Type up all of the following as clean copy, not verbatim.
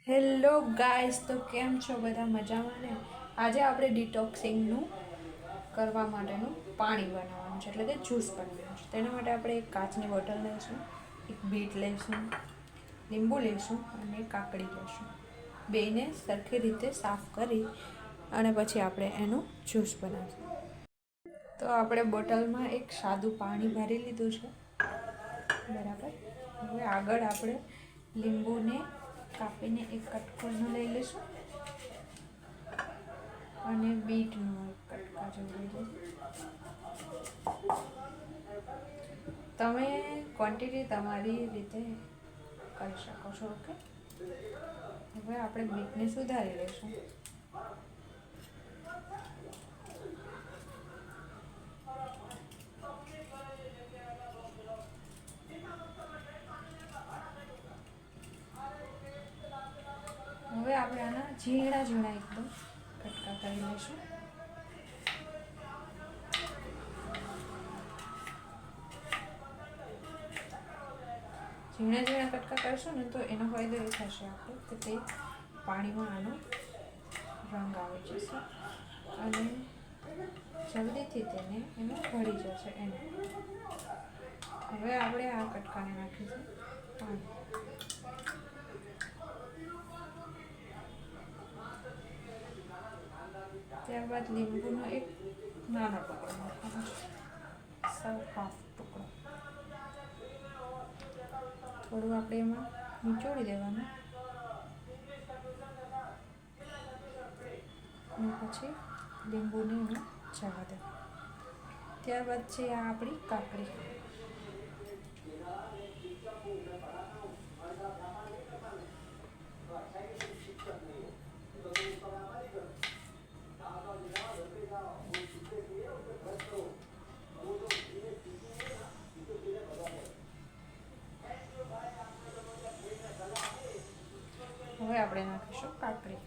Hello guys, તો કેમ છો બધા? મજામાં ને? આજે આપણે ડિટોક્સિંગનું કરવા માટેનું પાણી બનાવવાનું છે, એટલે કે જ્યુસ બનાવવાનું છે. તેના માટે આપણે એક કાચની બોટલ લઈશું, એક બીટ લઈશું, લીંબુ લઈશું અને કાકડી લઈશું. બેને સરખી રીતે સાફ કરી અને પછી આપણે એનું જ્યુસ બનાવીશું. તો આપણે બોટલમાં એક સાદું પાણી ભરી લીધું છે, બરાબર. હવે આગળ આપણે લીંબુને કાપીને એક કટકોનો લઈ લઈશું અને બીટનો એક કટકા જેવું લઈ લઈશું. તમે ક્વોન્ટિટી તમારી રીતે કરી શકો છો. ઓકે, હવે આપણે બીટને સુધારી લઈશું. હવે આપણે આના ઝીણા ઝીણા એકદમ કટકા કરી લઈશું. ઝીણા ઝીણા કટકા કરશું ને તો એનો ફાયદો એ થશે આપણે કે તે પાણીમાં આનો રંગ આવી જશે અને જલ્દીથી તેને એમાં ભળી જશે. એને હવે આપણે આ કટકાને નાખીશું પાણી. ત્યારબાદ લીંબુનો એક નાનો ટુકડો નાખવાનો છે, હાફ ટુકડો. થોડું આપણે એમાં નીચોડી દેવાનું અને પછી લીંબુને એમાં જવા દે. ત્યારબાદ છે આ આપણી કાકડી. હવે આપણે નાખીશું કાકડી.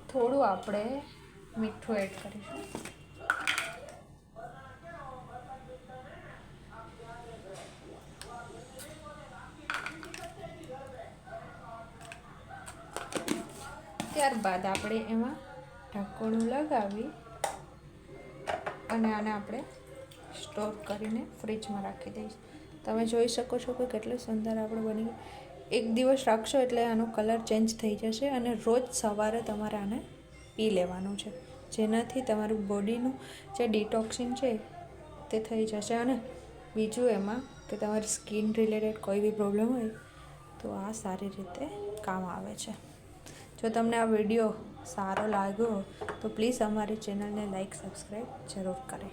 થોડું આપણે મીઠું એડ કરીશું. ત્યારબાદ આપણે એમાં ઢાંકણું લગાવી અને આને આપણે સ્ટોર કરીને ફ્રીજમાં રાખી દઈશું. તમે જોઈ શકો છો કે કેટલું સુંદર આપણે બની ગયું. એક દિવસ રાખશો એટલે આનો કલર ચેન્જ થઈ જશે અને રોજ સવારે તમારે આને પી લેવાનું છે, જેનાથી તમારું બોડીનું જે ડિટોક્સિન છે તે થઈ જશે. અને બીજું એમાં કે તમારી સ્કિન રિલેટેડ કોઈ બી પ્રોબ્લેમ હોય તો આ સારી રીતે કામ આવે છે. જો તમને આ વિડીયો સારો લાગ્યો તો પ્લીઝ અમારી ચેનલને લાઈક સબસ્ક્રાઈબ જરૂર કરે.